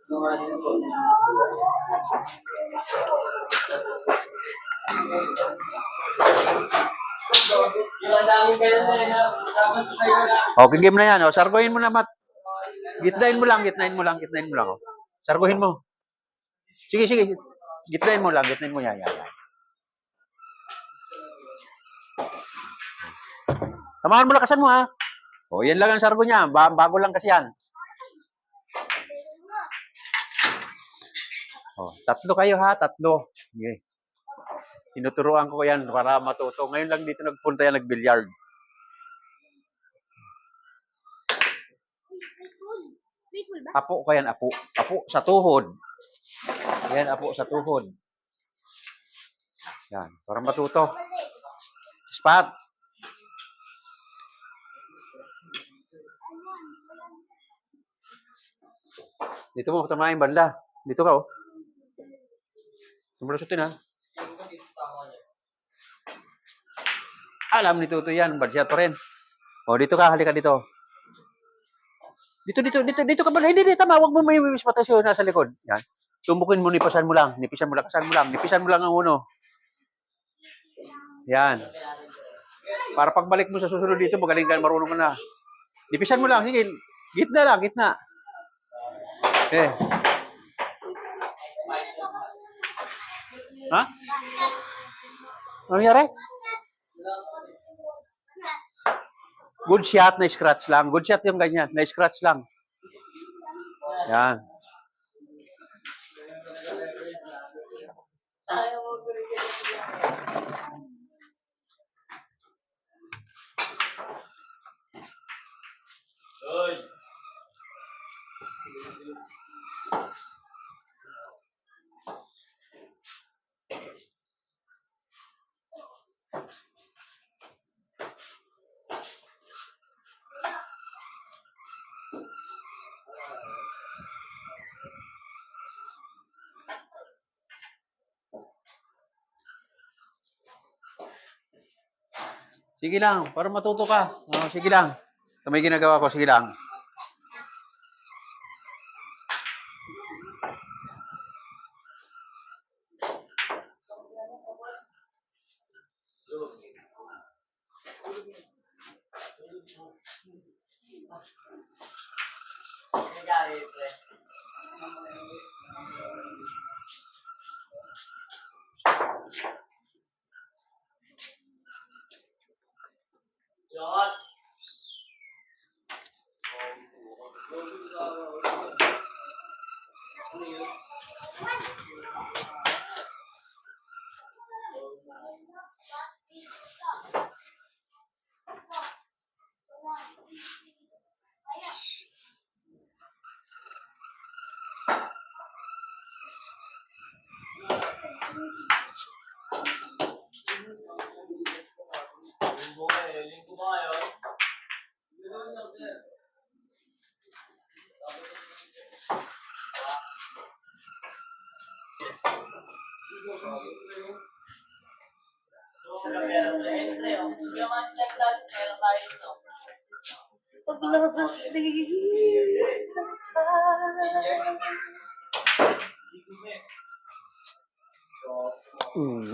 Okay, game na yan. O, sarguhin mo na, Mat. Gitnain mo lang, gitnain mo lang, gitnain mo lang. O. Sarguhin mo. Sige, sige. Gitnain mo lang, gitnain mo. Yan, yan, yan. Samahan mo lakasan mo, ha. O, yan lang ang sargo niya. Bago lang kasi yan. O, tatlo kayo, ha. Tatlo. Okay. Tinuturuan ko yan para matuto. Ngayon lang dito nagpunta yan, nag-billiard. Apo ko yan, apo. Apo sa tuhod. Yan, apo sa tuhod. Yan, para matuto. Spot. Dito mo, tamahin banda. Dito ka, oh. Sumulusutin, ha. Alam ni Tuto yan, badsyat pa rin. O, dito ka, halika dito. Dito ka ba? Hindi, tama. Huwag mo may patasyon nasa likod. Yan. Tumbukin mo, nipisan mo lang, lakasan mo lang. Nipisan mo lang ang uno. Yan. Para pagbalik mo sa susunod dito, magaling ka, marunong ka na. Nipisan mo lang, sige. Gitna lang, gitna. Okay. Ha? Ano nangyari? Good shot, na-scratch lang. Good shot yung ganyan, na-scratch lang. Yan. Sige lang, para matuto ka. Oh, sige lang. Ito may ginagawa ko, sige lang.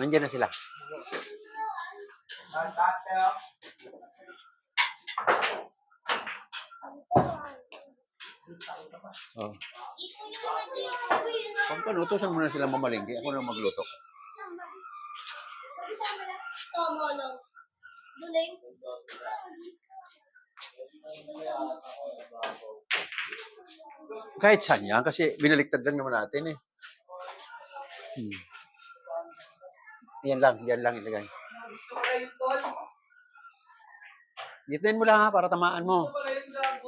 Nandiyan na sila. Oh. Pampano, utusan mo na sila mamalingki. Ako na magluto. Kahit saan yan, kasi binaliktad lang naman natin eh. Yan lang ilagay. Gitnain mo lang ha, para tamaan mo.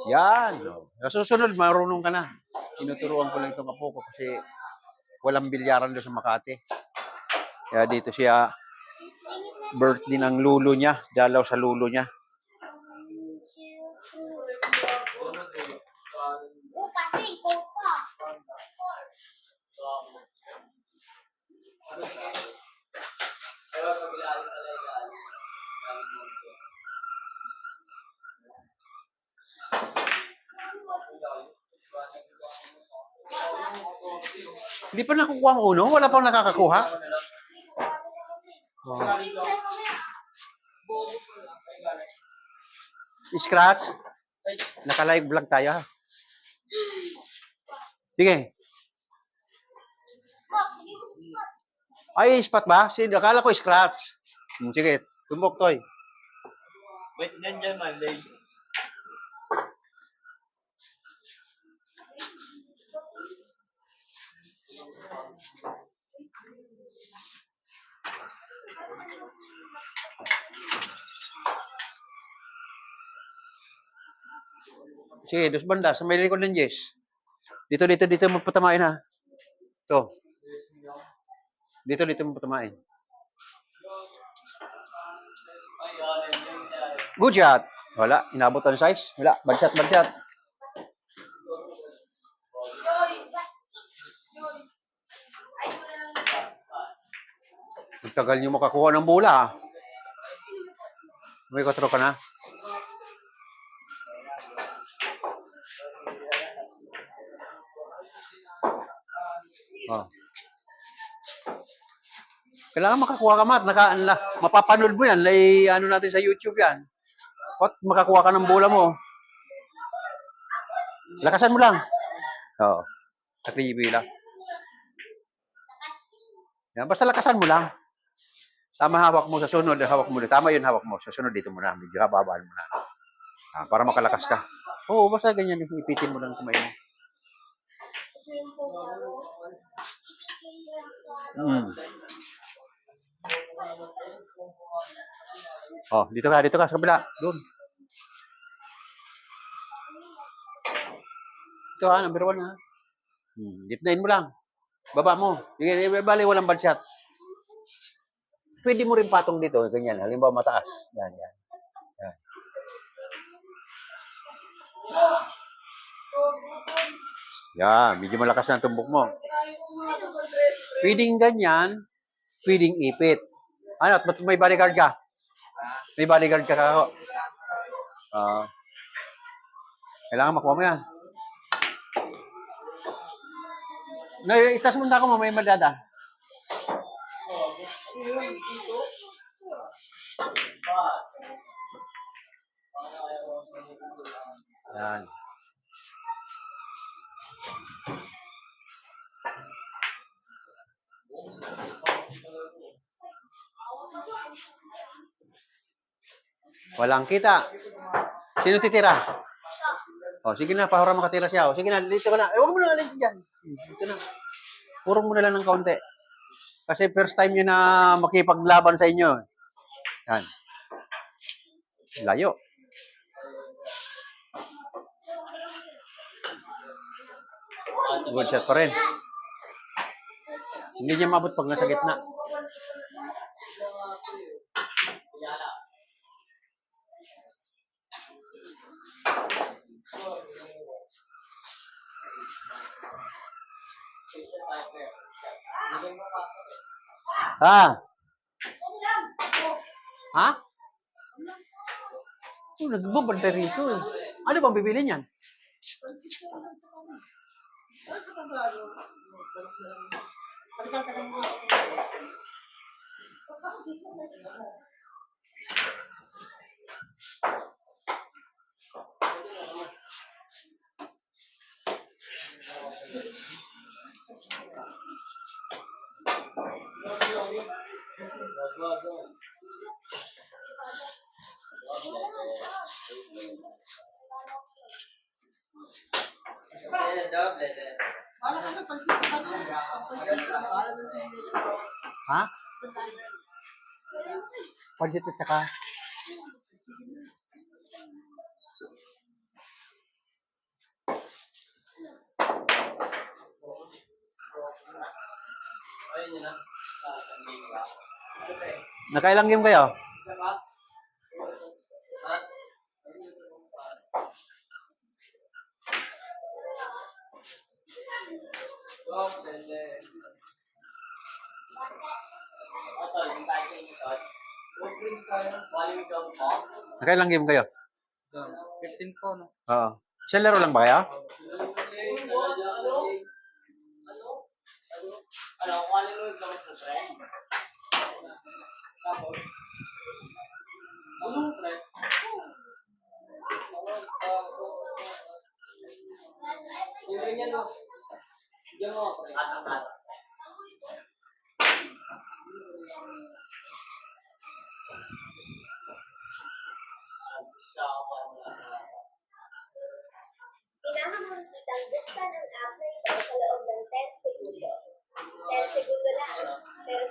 Yan. Sa susunod, marunong ka na. Tinuturuan ko lang itong apo ko kasi walang bilyaran doon sa Makati. Kaya dito siya, birthday ng lulo niya, dalaw sa lulo niya. Hindi pa nakukuha ang uno? Wala pang nakakakuha? Wow. Scratch? Naka-live vlog tayo. Sige. Ay, spot ba? Akala ko scratch. Sige, tumbok, Toy. Wait, nandyan Monday. Sige, dos banda. Sa may likod ng Jess. Dito mo patamain ha. Ito. Dito mo patamain. Good shot. Wala. Inabot ang size. Wala. Bad shot. Ang tagal nyo makakuha ng bola ha. May 4 ka na. Oh. Kailangan makakuha ka, Mat. Mapapanood mo yan. Ano natin sa YouTube yan. Makakuha ka ng bola mo. Lakasan mo lang. Oo. Sa TV lang. Yan, basta lakasan mo lang. Tama hawak mo sa sunod. Hawak mo. Tama yun hawak mo. Sa sunod dito mo na. Medyo hababaan mo na. Para makalakas ka. Oo, basta ganyan. Ipitin mo lang kumain mo. Oh, dito ka sa kabila. Doon. Ito ha, number 1 ha. Dipnain mo lang. Baba mo. Bali, walang bad shot. Pwede mo rin patong dito. Ganyan. Halimbawa mataas. Yan. Yan. Medyo malakas na ang tumbok mo. Pwedeng ganyan. Pwedeng ipit. Ano? May bodyguard ka? May bodyguard ka kako. Kailangan makuha mo yan. Itas mo na ako mo, may madada. Yan. Walang kita. Sino titira? Sige na, pahura makatira siya. Sige na, dito ka na. Huwag mo na alis dyan. Dito na. Purong mo na lang ng kaunti. Kasi first time nyo na makipaglaban sa inyo. Yan. Layo. Good shot pa rin. Hindi niya mabot pag nasa gitna. Ha? Nagbabantay rito eh. Ano bang bibili niyan? Ha? Pansit at saka? Nakailang game kayo? Nakailang game kayo? 15 po, no? Oo. Isang laro lang ba kayo? Hinahamon kitang buksan ang app na ito sa loob ng 10 segundo. 10 segundo lang. Pero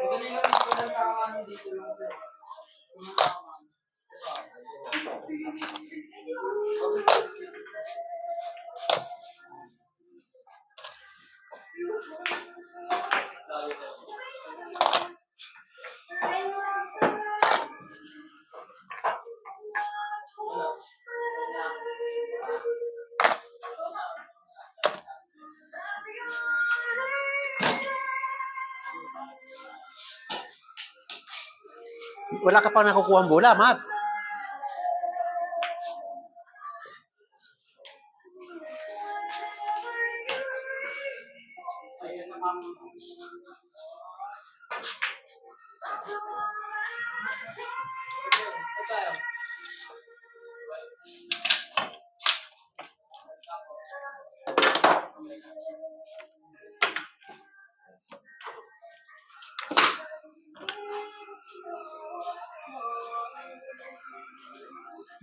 Madali lang dito ng tawanan dito lang. Wala ka pang nakukuha ang bola, Matt.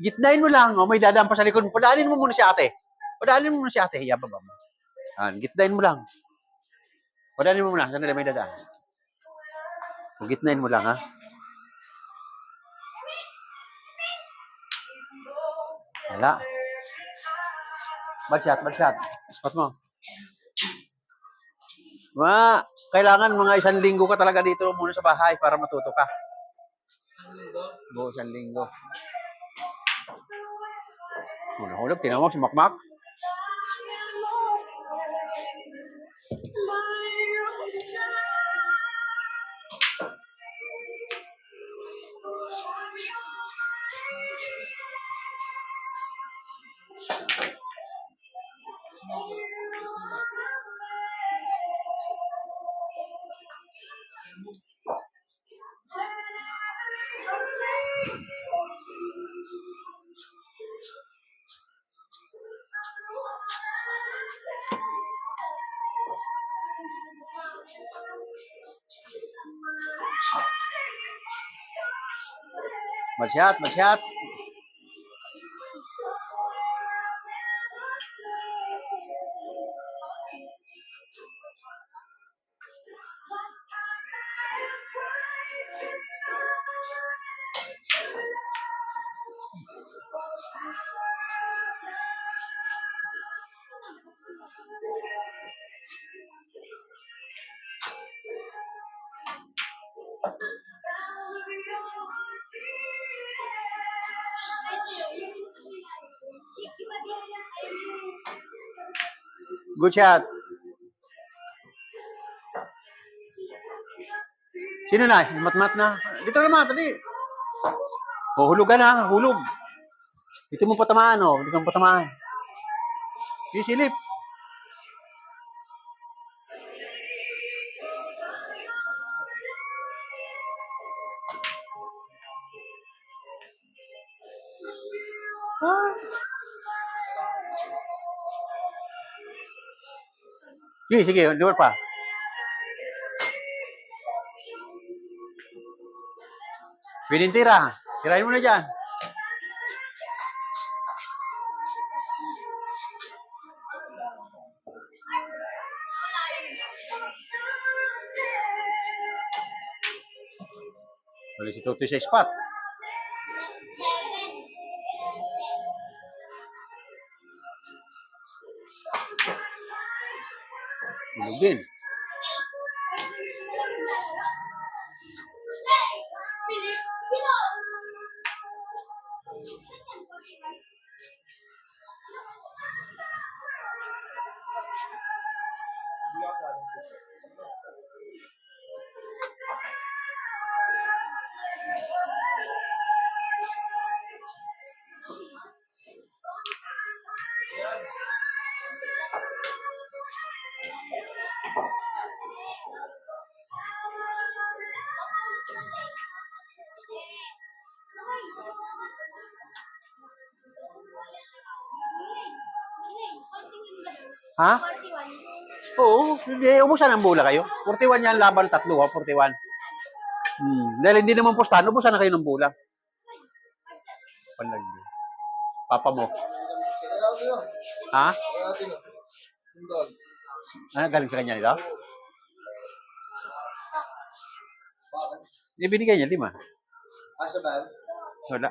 Gitnain mo lang. O, may dadaan pa sa likod mo. Padaanin mo muna si ate. Padaanin mo muna si ate. Hiya, baba mo. Gitnain mo lang. Padaanin mo muna. Sandali, may dadaan. O, gitnain mo lang, ha? Wala. Bad shot. Spot mo. Kailangan mga 1 linggo ka talaga dito muna sa bahay para matuto ka. Buong 1 linggo. Hulog, tingnan mo si Makmak. Bad shot. Good shot. Sino na? Mat na. Dito naman, dali. Hulugan ha, hulog. Dito mo patamaan, oh. Dito mo patamaan. Silip. Sige, luwal pa. Pinintira. Tirahin mo na dyan. Balik si Tutoy sa spot. Hulog din. Hindi ako sabi. Ha? Oo, hindi. Ubusan ang bola kayo. 41 yan laban tatlo, ha? 41. Dahil hindi naman pustahan, ubusan na kayo ng bola. Palagi. Papa mo. Kaya ako yun. Ha? Kaya ako yun. Sundog. Ano, galing sa kanya nito? Bakit? Ibinigay niya, 5. Asa ba? Wala.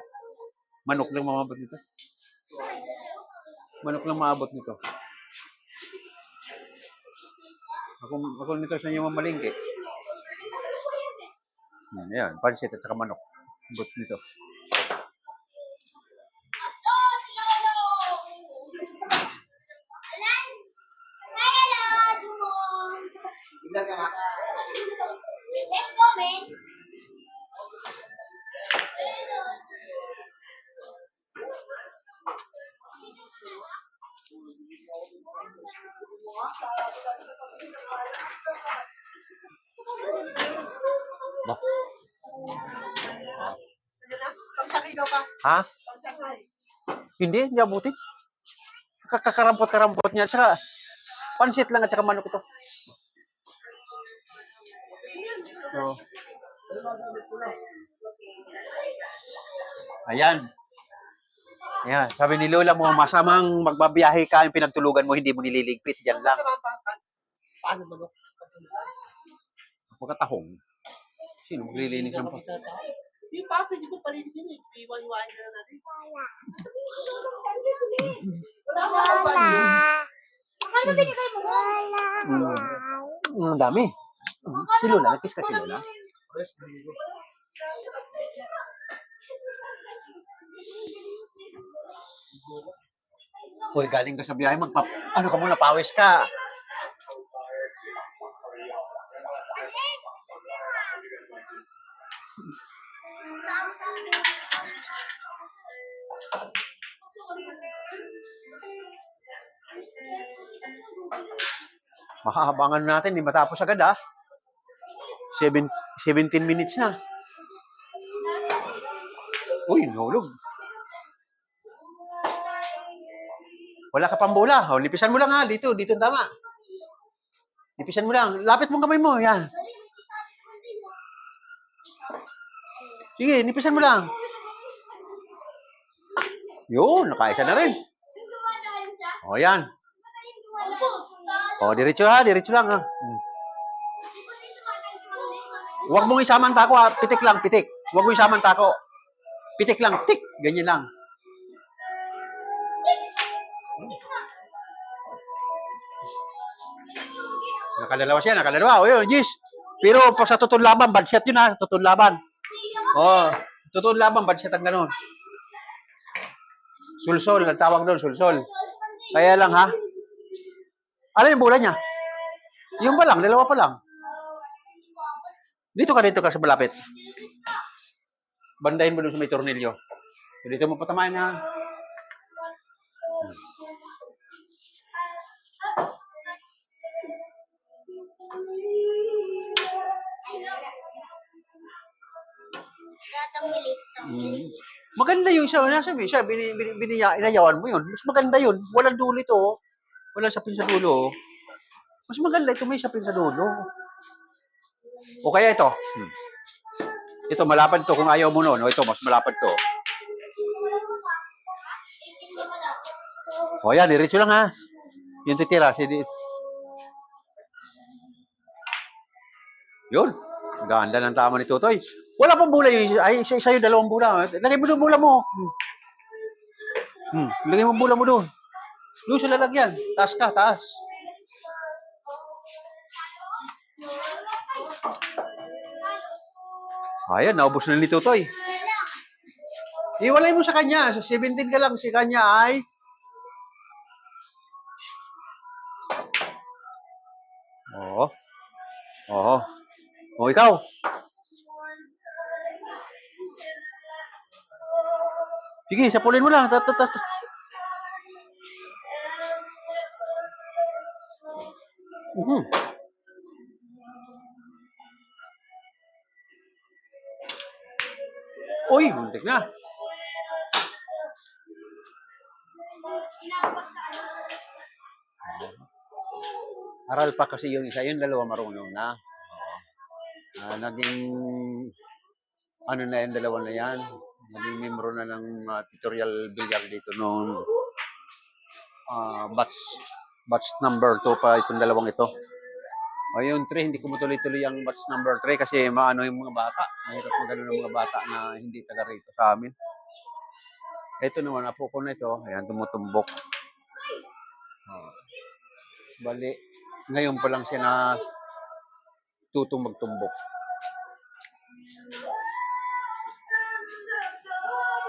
Manok lang mamabot nito. Manok lang maabot nito. Ako nito sa inyo mamalingki. Ayan, pansit at saka manok. Abot nito. Ilan ka nga? Let's go, man. Ba? Pagsakay daw ka. Ha? Pagsakay. Hindi abutin. Kakarampot-karampot niya. At saka, pansit lang at saka manok ito. So, ayan. Ayan. Sabi ni Lola mo, masamang magbabiyahe ka, yung pinagtulugan mo, hindi mo nililigpit. Diyan lang. Paano ba? Pagkatahong. Sino maglilinis ng pa? Yung papi, di ko palinisin eh. Iwan-iwain na natin. Wala ka ba yun? Ano binigay mo? Ang dami. Si Lola, nagkis ka si Lola. Yes, baby. Uy, galing ka sa biyahe, ano ka muna, pawis ka. Makahabangan natin, di matapos agad ha. 17 minutes na. Uy, nahulog. Wala ka pang bola. O, lipisan mo lang ha. Dito tama. Lipisan mo lang. Lapit mong kamay mo. Yan. Sige, lipisan mo lang. Yun, nakaisa na rin. O, yan. O, diretso ha. Diretso lang ha. Huwag mong isamang tako ha. Pitik lang, pitik. Huwag mong isamang tako. Pitik lang, tik. Ganyan lang. Nakadalawa. O, yun, Gis. Pero pag sa tutun laban, bad shot yun ha. Tutun laban. O, tutun laban, bad shot ang ganun. Sulsol, ang tawag doon, sulsol. Kaya lang ha. Ano yung bola niya? Yung pa lang, dalawa pa lang. Dito ka sa malapit. Bandahin mo doon sa may tornilyo. Dito mo patamain na. Maganda yung siya. Inayawan mo yun. Mas maganda yun. Walang dulo ito. Walang sapin sa dulo. Mas maganda ito. May sapin sa dulo. O kaya ito. Ito, malapad to. Kung ayaw mo noon. O ito, mas malapad to. O yan, diretso lang ha. Yung titira. Yun. Ganda ng tama ni Tutoy. Wala pang bula yun. Ay, sa'yo dalawang bula. Lagay mo doon bula mo. Lagay mo bula mo doon. Doon sa lalagyan. Taas ka, taas. Ayan, naubos na ni Tutoy. Iwalay mo sa kanya. Sa 17 ka lang. Si kanya ay Oo. Oo. O, ikaw. Sige, sapulin mo lang. Mhm. Uy, muntik na. Aral pa kasi yung isa, yung dalawa marunong na. Naging, ano na yung dalawa na yan. Naging membro na ng tutorial billiard dito nung batch number 2 pa itong dalawang ito. O yung 3, hindi ko matuloy-tuloy ang batch number 3 kasi maano yung mga bata. Mahirap magano ng mga bata na hindi taga rito sa amin. Ito naman, apo ko na ito. Ayan, tumutumbok. Bali, ngayon pa lang siya na tutong magtumbok.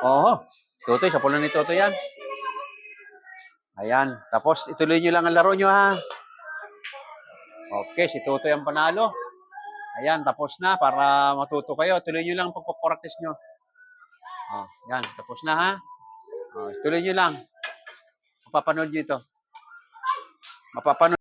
Oo. Totoy, sa pulan ni Toto yan. Ayan. Tapos, ituloy nyo lang ang laro nyo, ha? Okay, si Totoy ang panalo. Ayan, tapos na. Para matuto kayo. Tuloy nyo lang ang pagpapractice nyo. Yan, tapos na, ha? Tuloy nyo lang. Mapapanood nyo ito. Mapapanood.